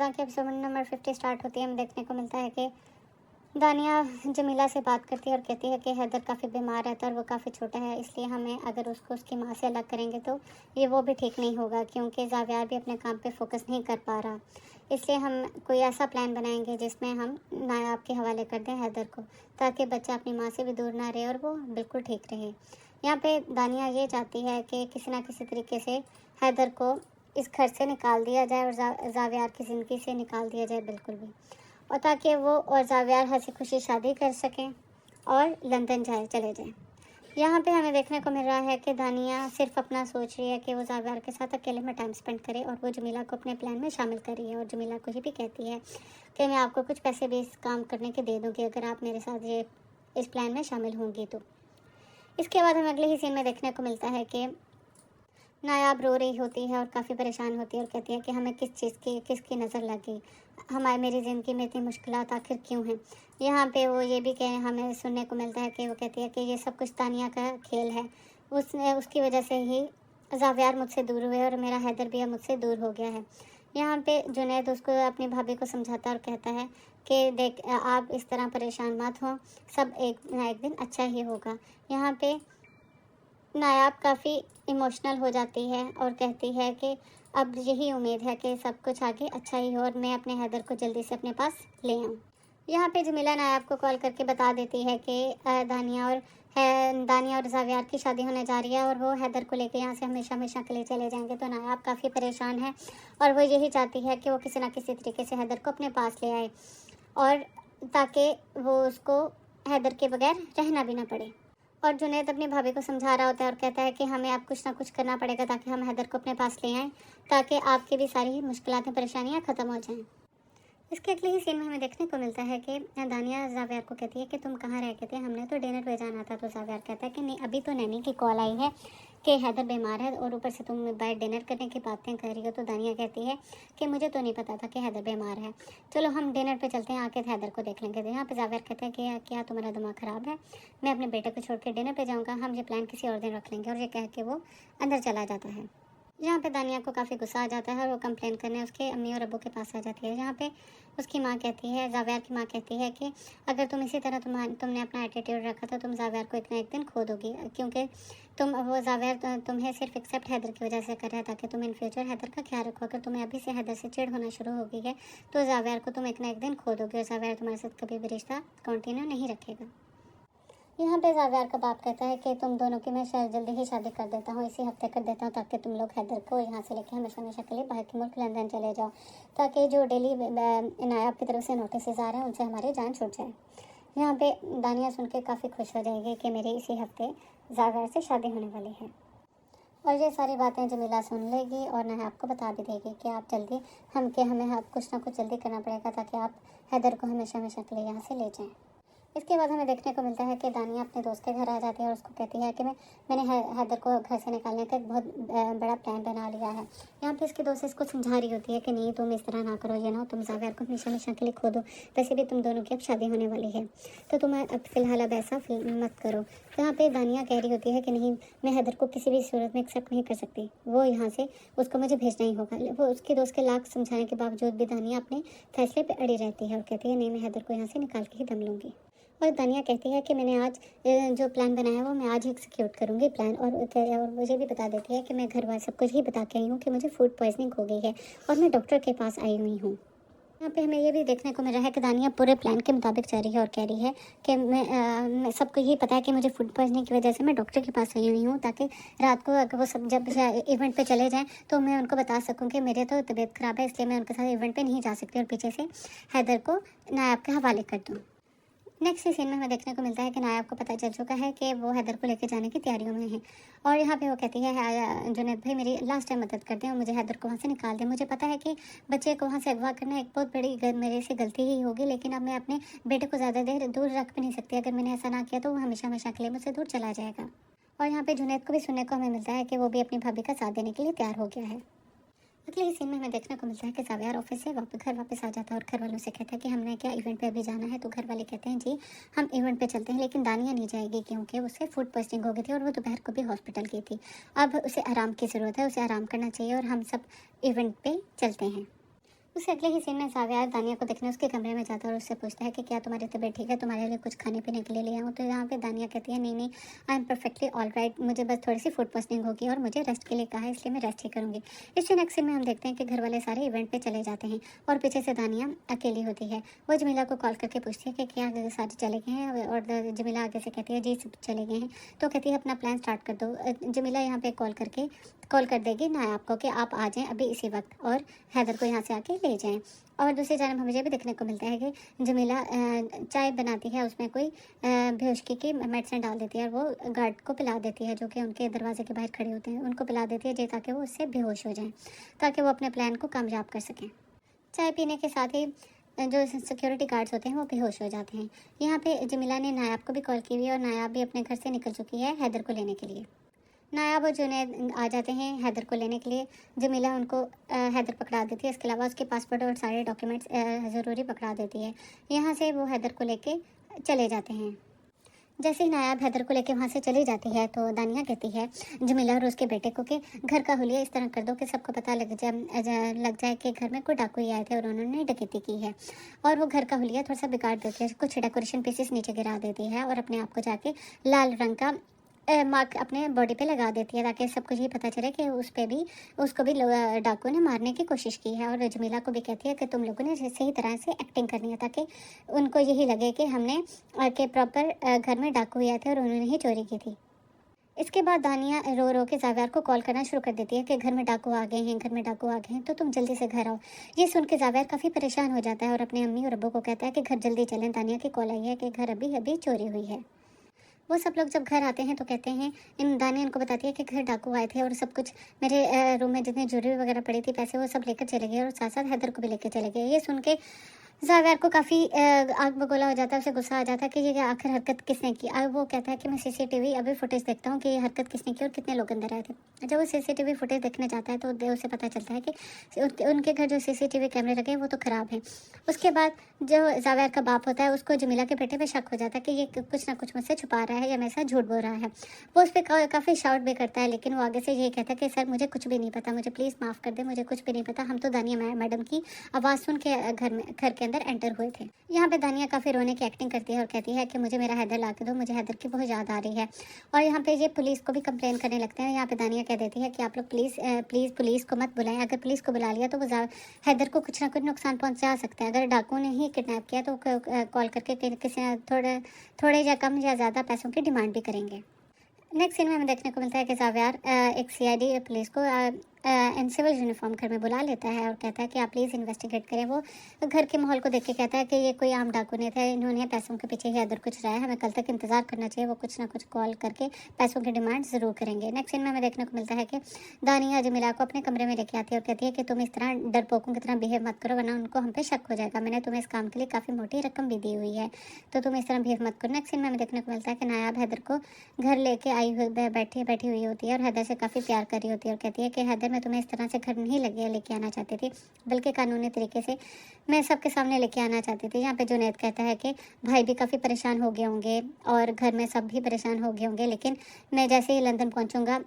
की episode number 50 start होती है, हमें देखने को मिलता है कि दानिया जमीला से बात करती है और कहती है कि हैदर काफ़ी बीमार रहता है और वो काफ़ी छोटा है, इसलिए हमें अगर उसको उसकी माँ से अलग करेंगे तो ये वो भी ठीक नहीं होगा, क्योंकि ज़ावियार भी अपने काम पे फोकस नहीं कर पा रहा। इसलिए हम कोई ऐसा प्लान बनाएंगे जिसमें हम नायाब के हवाले कर दें हैदर को, ताकि बच्चा अपनी माँ से भी दूर ना रहे और वो बिल्कुल ठीक रहे। यहाँ पे दानिया ये चाहती है कि किसी ना किसी तरीके से हैदर को इस घर से निकाल दिया जाए और ज़ावियार की ज़िंदगी से निकाल दिया जाए बिल्कुल भी, और ताकि वो और ज़ावियार हंसी खुशी शादी कर सकें और लंदन चले जाएं। यहाँ पे हमें देखने को मिल रहा है कि दानिया सिर्फ अपना सोच रही है कि वो ज़ावियार के साथ अकेले में टाइम स्पेंड करे, और वो जमीला को अपने प्लान में शामिल कर रही है। और जमीला को ये भी कहती है कि मैं आपको कुछ पैसे भी इस काम करने के दे दूँगी अगर आप मेरे साथ ये इस प्लान में शामिल होंगी तो। इसके बाद हमें अगले ही सीन में देखने को मिलता है कि नायाब रो रही होती है और काफ़ी परेशान होती है और कहती है कि हमें किसकी नज़र लगी, मेरी ज़िंदगी में इतनी मुश्किलात आखिर क्यों हैं। यहाँ पे वो ये भी हमें सुनने को मिलता है कि वो कहती है कि ये सब कुछ तानिया का खेल है, उसकी वजह से ही ज़ावियार मुझसे दूर हुए और मेरा हैदर भी अब मुझसे दूर हो गया है। यहाँ पे जुनैद उसको अपनी भाभी को समझाता और कहता है कि देख, आप इस तरह परेशान मत हो, सब एक ना एक दिन अच्छा ही होगा। यहाँ पे नायाब काफ़ी इमोशनल हो जाती है और कहती है कि अब यही उम्मीद है कि सब कुछ आगे अच्छा ही हो और मैं अपने हैदर को जल्दी से अपने पास ले आऊँ। यहाँ पे जमीला नायाब को कॉल करके बता देती है कि दानिया और ज़ावियार की शादी होने जा रही है और वो हैदर को लेकर यहाँ से हमेशा हमेशा के लिए चले जाएंगे। तो नायाब काफ़ी परेशान है और वो यही चाहती है कि वो किसी ना किसी तरीके से हैदर को अपने पास ले आए, और ताकि वो उसको हैदर के बगैर रहना भी ना पड़े। और जुनैद अपनी भाभी को समझा रहा होता है और कहता है कि हमें अब कुछ ना कुछ करना पड़ेगा ताकि हम हैदर को अपने पास ले आएँ, ताकि आपकी भी सारी मुश्किलातें परेशानियाँ ख़त्म हो जाएं। इसके अगले ही सीन में हमें देखने को मिलता है कि दानिया ज़ावियार को कहती है कि तुम कहाँ रह गए थे, हमने तो डिनर पे जाना था। तो ज़ावियार कहता है कि नहीं, अभी तो नैनी की कॉल आई है कि हैदर बीमार है और ऊपर से तुम बाहर डिनर करने की बातें कर रही हो। तो दानिया कहती है कि मुझे तो नहीं पता था कि हैदर बीमार है, चलो हम डिनर पे चलते हैं, आके हैदर को देख लेंगे। तो यहाँ पे ज़ावियार कहता है कि क्या तुम्हारा दिमाग ख़राब है, मैं अपने बेटे को छोड़ के डिनर पर जाऊँगा, हम ये प्लान किसी और दिन रख लेंगे। और ये कह के वो अंदर चला जाता है। यहाँ पे दानिया को काफ़ी गुस्सा आ जाता है और वो कंप्लेन करने उसके अम्मी और अब्बू के पास आ जाती है। यहाँ पे उसकी माँ कहती है, ज़ावियार की माँ कहती है कि अगर तुम इसी तरह तुमने अपना एटीट्यूड रखा तो तुम ज़ावियार को एक ना एक दिन खो दोगी, क्योंकि ज़ावियार तुम्हें सिर्फ एक्सेप्ट हैदर की वजह से कर रहा है ताकि तुम इन फ्यूचर हैदर का ख्याल रखो। अगर तुम्हें अभी से हैदर से चिढ़ होना शुरू हो गई है तो ज़ावियार को तुम एक ना एक दिन खो दोगे और ज़ावियार तुम्हारे साथ कभी भी रिश्ता कंटिन्यू नहीं रखेगा। यहाँ पे ज़ावियार का बाप कहता है कि तुम दोनों की मैं शायद जल्दी ही शादी कर देता हूँ, इसी हफ्ते कर देता हूँ, ताकि तुम लोग हैदर को यहाँ से लेकर हमेशा हमेशा के लिए बाहर के मुल्क लंदन चले जाओ, ताकि जो डेली नायाब की तरफ से नोटिस आ रहे हैं उनसे हमारी जान छूट जाए। यहाँ पे दानिया सुन के काफ़ी खुश हो जाएगी कि मेरी इसी हफ्ते ज़ावियार से शादी होने वाली है। और ये सारी बातें जमीला सुन लेगी और नायाब को बता भी देगी कि आप जल्दी हमें कुछ ना कुछ जल्दी करना पड़ेगा ताकि आप हैदर को हमेशा हमेशा के लिए यहाँ से ले जाएँ। इसके बाद हमें देखने को मिलता है कि दानिया अपने दोस्त के घर आ जाती है और उसको कहती है कि मैंने हैदर को घर से निकालने का एक बहुत बड़ा प्लान बना लिया है। यहाँ पे इसके दोस्त इसको समझा रही होती है कि नहीं, तुम इस तरह ना करो, ये ना तुम ज़ावियार को हमेशा हमेशा के लिए खो दो, वैसे भी तुम दोनों की अब शादी होने वाली है, तो तुम अब फ़िलहाल अब ऐसा मत करो। तो यहाँ पे दानिया कह रही होती है कि नहीं, मैं हैदर को किसी भी सूरत में एक्सेप्ट नहीं कर सकती, वो यहाँ से उसको मुझे भेजना ही होगा। वो उसके दोस्त के लाख समझाने के बावजूद भी दानिया अपने फैसले पर अड़ी रहती है और कहती है नहीं, मैं हैदर को यहाँ से निकाल के ही दम लूँगी। और दानिया कहती है कि मैंने आज जो प्लान बनाया है वो मैं आज ही एक्सिक्यूट करूँगी प्लान, और मुझे भी बता देती है कि मैं घर वाले सब कुछ ही बता के आई हूँ कि मुझे फूड पॉइजनिंग हो गई है और मैं डॉक्टर के पास आई हुई हूँ। यहाँ पे हमें ये भी देखने को मिल रहा है कि दानिया पूरे प्लान के मुताबिक जा रही है और कह रही है कि मैं सबको यही पता है कि मुझे फूड पॉइजनिंग की वजह से मैं डॉक्टर के पास आई हुई हूँ, ताकि रात को अगर वो सब जब इवेंट पे चले जाएं तो मैं उनको बता सकूँ कि मेरे तो तबीयत ख़राब है, इसलिए मैं उनके साथ इवेंट पे नहीं जा सकती और पीछे से हैदर को नायाब के हवाले कर दूँ। नेक्स्ट सीन में हमें देखने को मिलता है कि नायाब को पता चल चुका है कि वो हैदर को लेकर जाने की तैयारियों में है, और यहाँ पे वो कहती है जुनैद भाई मेरी लास्ट टाइम मदद कर दें और मुझे हैदर को वहाँ से निकाल दें। मुझे पता है कि बच्चे को वहाँ से अगवा करना एक बहुत बड़ी मेरे से गलती ही होगी, लेकिन अब मैं अपने बेटे को ज़्यादा देर दूर रख भी नहीं सकती। अगर मैंने ऐसा ना किया तो वो हमेशा हमेशा के लिए मुझसे दूर चला जाएगा। और यहाँ पर जुनैद को भी सुनने को हमें मिलता है कि वो भी अपनी भाभी का साथ देने के लिए तैयार हो गया है। अगले ही सीन में हमें देखने को मिलता है कि ज़ावियार ऑफिस से घर वापस आ जाता है और घर वालों से कहता है कि हमने क्या इवेंट पे अभी जाना है। तो घर वाले कहते हैं जी हम इवेंट पे चलते हैं, लेकिन दानिया नहीं जाएगी क्योंकि उसे फूड पॉइजनिंग हो गई थी और वो दोपहर को भी हॉस्पिटल गई थी। अब उसे आराम की ज़रूरत है, उसे आराम करना चाहिए और हम सब इवेंट पे चलते हैं। उससे अगले ही सीन में जावियार दानिया को देखने उसके कमरे में जाता है और उससे पूछता है कि क्या तुम्हारी तबीयत ठीक है, तुम्हारे लिए कुछ खाने पीने के लिए ले आऊँ। तो यहाँ पे दानिया कहती है नहीं नहीं, I am perfectly all right, मुझे बस थोड़ी सी फूड पॉइजनिंग होगी और मुझे रेस्ट के लिए कहा है, इसलिए मैं रेस्ट ही करूँगी। इससे नेक्स्ट सीन में हम देखते हैं कि घर वाले सारे इवेंट पे चले जाते हैं और पीछे से दानिया अकेली होती है। वो जमीला को कॉल करके पूछती है कि क्या सारे चले गए हैं, और जमीला आगे से कहती है जी सब चले गए हैं। तो कहती है अपना प्लान स्टार्ट कर दो। जमीला यहाँ पे कॉल कर देगी नायाब को कि आप आ जाएं अभी इसी वक्त और हैदर को यहाँ से आके ले जाएं। और दूसरी जानब हमें ये भी देखने को मिलता है कि जमीला चाय बनाती है, उसमें कोई बेहोशकी की मेडिसिन डाल देती है और वो गार्ड को पिला देती है जो कि उनके दरवाजे के बाहर खड़े होते हैं, उनको पिला देती है जी ताकि वो उससे बेहोश हो जाएं, ताकि वो अपने प्लान को कामयाब कर सकें। चाय पीने के साथ ही जो सिक्योरिटी गार्ड्स होते हैं वो बेहोश हो जाते हैं। यहाँ पे जमीला ने नायाब को भी कॉल की हुई है और नायाब भी अपने घर से निकल चुकी है हैदर को लेने के लिए। नायाब और जुनैद आ जाते हैं हैदर को लेने के लिए। जमीला उनको हैदर पकड़ा देती है, इसके अलावा उसके पासपोर्ट और सारे डॉक्यूमेंट्स ज़रूरी पकड़ा देती है। यहाँ से वो हैदर को लेके चले जाते हैं। जैसे ही नायाब हैदर को लेके वहाँ से चली जाती है तो दानिया कहती है जमीला और उसके बेटे को कि घर का हुलिया इस तरह कर दो कि सबको पता लग जाए कि घर में कोई डाकू ही आए थे और उन्होंने डकैती की है। और वो घर का हुलिया थोड़ा सा बिगाड़ देती है, कुछ डेकोरेशन पीसेस नीचे गिरा देती है और अपने आप को जाके लाल रंग का मार्क अपने बॉडी पे लगा देती है ताकि सब कुछ ये पता चले कि उसको भी डाकू ने मारने की कोशिश की है। और जमीला को भी कहती है कि तुम लोगों ने सही तरह से एक्टिंग करनी है ताकि उनको यही लगे कि हमने के प्रॉपर घर में डाकू आए थे और उन्होंने ही चोरी की थी। इसके बाद दानिया रो रो के जावियार को कॉल करना शुरू कर देती है कि घर में डाकू आ गए हैं, घर में डाकू आ गए हैं, तो तुम जल्दी से घर आओ। ये सुन के जावियार काफ़ी परेशान हो जाता है और अपने अम्मी और अब्बू को कहता है कि घर जल्दी चलें, दानिया की कॉल आई है कि घर अभी अभी चोरी हुई है। वो सब लोग जब घर आते हैं तो कहते हैं दानिया इनको बताती है कि घर डाकू आए थे और सब कुछ मेरे रूम में जितनी ज्वेलरी वगैरह पड़ी थी, पैसे वो सब लेकर चले गए और साथ साथ हैदर को भी लेकर चले गए। ये सुन के जावियार को काफ़ी आग बगोला हो जाता है, उसे गुस्सा आ जाता है कि ये आखिर हरकत किसने की। अब वो कहता है कि मैं सीसीटीवी अभी फुटेज देखता हूँ कि ये हरकत किसने की और कितने लोग अंदर आए थे। जब वो सीसीटीवी फुटेज देखने जाता है तो उसे पता चलता है कि उनके घर जो सीसीटीवी कैमरे लगे हैं वो तो ख़राब हैं। उसके बाद जो जावियार का बाप होता है उसको जमीला के बेटे पे शक हो जाता है कि ये कुछ ना कुछ मुझसे छुपा रहा है या मेरे साथ झूठ बोल रहा है। वो उस पर काफ़ी शाउट भी करता है, लेकिन वो आगे से ये कहता है कि सर मुझे कुछ भी नहीं पता, मुझे प्लीज़ माफ़ कर दे, मुझे कुछ भी नहीं पता, हम तो दानिया मैडम की आवाज़ सुन के घर के अंदर एंटर हुए थे। यहाँ पे दानिया काफ़ी रोने की एक्टिंग करती है और कहती है कि मुझे मेरा हैदर ला के दो, मुझे हैदर की बहुत याद आ रही है। और यहाँ पे ये पुलिस को भी कंप्लेन करने लगते हैं। यहाँ पे दानिया कह देती है कि आप लोग प्लीज़ पुलिस को मत बुलाएं, अगर पुलिस को बुला लिया तो वो हैदर को कुछ ना कुछ नुकसान पहुँचा सकता है। अगर डाकू ने ही किडनैप किया तो कॉल करके किसी थोड़े या कम या ज़्यादा पैसों की डिमांड भी करेंगे। नेक्स्ट सीन में हमें देखने को मिलता है कि जावियार एक सीआईडी पुलिस को इन सिविल यूनिफॉर्म घर में बुला लेता है और कहता है कि आप प्लीज़ इन्वेस्टिगेट करें। वो घर के माहौल को देख के कहता है कि ये कोई आम डाकू नहीं थे, इन्होंने पैसों के पीछे ही हैदर को चुराया, हमें कल तक इंतजार करना चाहिए, वो कुछ ना कुछ कॉल करके पैसों की डिमांड ज़रूर करेंगे। नेक्स्ट सीन में हमें देखने को मिलता है कि दानिया जमीला को अपने कमरे में लेके आती है और कहती है कि तुम इस तरह डरपोकों की तरह बिहेव मत करो वरना उनको हम पे शक हो जाएगा, मैंने तुम्हें इस काम के लिए काफ़ी मोटी रकम भी दी हुई है, तो तुम इस तरह बिहेव मत करो। नेक्स्ट सीन में हमें देखने को मिलता है कि नायाब हैदर को घर लेके आई हुई बैठी हुई होती है और हैदर से काफ़ी प्यार कर रही होती है और कहती है कि हैदर मैं तुम्हें इस तरह से घर नहीं लेके आना चाहती थी, बल्कि कानूनी तरीके से मैं सबके सामने लेके आना चाहती थी। यहाँ पे जुनैद कहता है कि भाई भी काफ़ी परेशान हो गए होंगे और घर में सब भी परेशान हो गए होंगे, लेकिन मैं जैसे ही लंदन पहुँचूँगा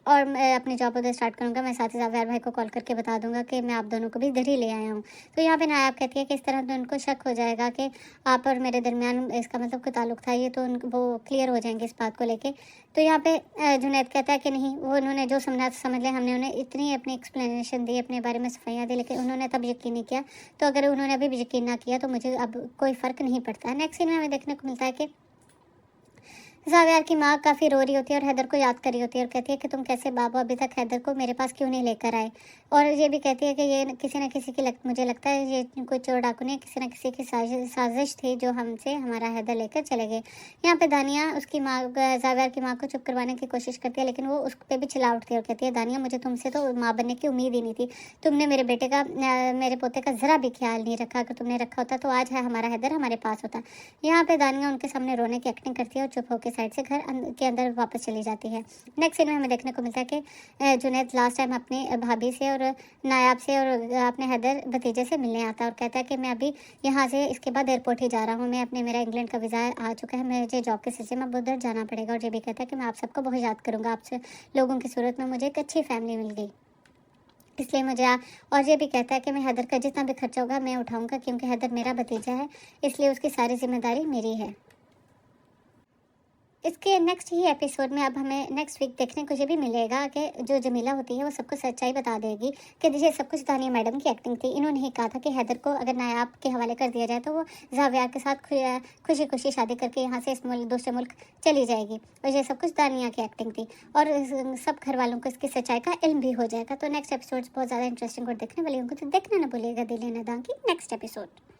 और मैं अपनी जॉब उधर स्टार्ट करूँगा, मैं साथ ही जावियार भाई को कॉल करके बता दूंगा कि मैं आप दोनों को भी इधर ही ले आया हूँ। तो यहाँ पे नायाब कहती है कि इस तरह तो उनको शक हो जाएगा कि आप और मेरे दरमियान इसका मतलब कोई ताल्लुक था, ये तो वो क्लियर हो जाएंगे इस बात को लेके। तो यहाँ पे जुनैद कहता है कि नहीं, वो उन्होंने जो समझ लिया, हमने उन्हें इतनी अपनी एक्सप्लेनेशन दी, अपने बारे में सफाइयाँ दी, लेकिन उन्होंने तब यकीन नहीं किया। तो अगर उन्होंने अभी भी यकीन ना किया तो मुझे अब कोई फ़र्क नहीं पड़ता। नेक्स्ट सीन में हमें देखने को मिलता है कि जावियार की माँ काफ़ी रो रही होती है और हैदर को याद कर रही होती है और कहती है कि तुम कैसे बाबा अभी तक हैदर को मेरे पास क्यों नहीं लेकर आए। और ये भी कहती है कि ये किसी न किसी की मुझे लगता है ये कोई चोर डाकू ने किसी न किसी की साजिश थी जो हमसे हमारा हैदर लेकर चले गए। यहाँ पे दानिया उसकी माँ जावियार की माँ को चुप करवाने की कोशिश करती है, लेकिन वो उस पर भी चिल्ला उठती है और कहती है दानिया मुझे तुमसे तो माँ बनने की उम्मीद ही नहीं थी, तुमने मेरे पोते का ज़रा भी ख्याल नहीं रखा, अगर तुमने रखा होता तो आज है हमारा हैदर हमारे पास होता। यहाँ पे दानिया उनके सामने रोने की एक्टिंग करती है और चुप होकर साइड से घर के अंदर वापस चली जाती है। नेक्स्ट सीन में हमें देखने को मिलता है कि जुनैद लास्ट टाइम अपनी भाभी से और नायाब से और अपने हैदर भतीजे से मिलने आता है और कहता है कि मैं अभी यहाँ से इसके बाद एयरपोर्ट ही जा रहा हूँ, मेरा इंग्लैंड का वीज़ा आ चुका है, मुझे जॉब के सिलसिले में उधर जाना पड़ेगा। और ये भी कहता है कि मैं आप सबको बहुत याद करूँगा, आपसे लोगों की सूरत में मुझे एक अच्छी फैमिली मिल गई। इसलिए और ये भी कहता है कि मैं हैदर का जितना भी खर्चा होगा मैं उठाऊंगा, क्योंकि हैदर मेरा भतीजा है, इसलिए उसकी सारी जिम्मेदारी मेरी है। इसके नेक्स्ट ही एपिसोड में अब हमें नेक्स्ट वीक देखने को ये भी मिलेगा कि जो जमीला होती है वो सबको सच्चाई बता देगी कि ये सब कुछ दानिया मैडम की एक्टिंग थी। इन्होंने ही कहा था कि हैदर को अगर नायाब के हवाले कर दिया जाए तो वो जाविया के साथ खुशी खुशी शादी करके यहाँ से इस दूसरे मुल्क चली जाएगी, और ये सब कुछ दानिया की एक्टिंग थी, और सब घर वालों को इसकी सच्चाई का इल्म भी हो जाएगा। तो नेक्स्ट एपिसोड बहुत ज़्यादा इंटरेस्टिंग और देखने वाली होंगे, तो देखना ना भूलिएगा दिल नादान की नेक्स्ट एपिसोड।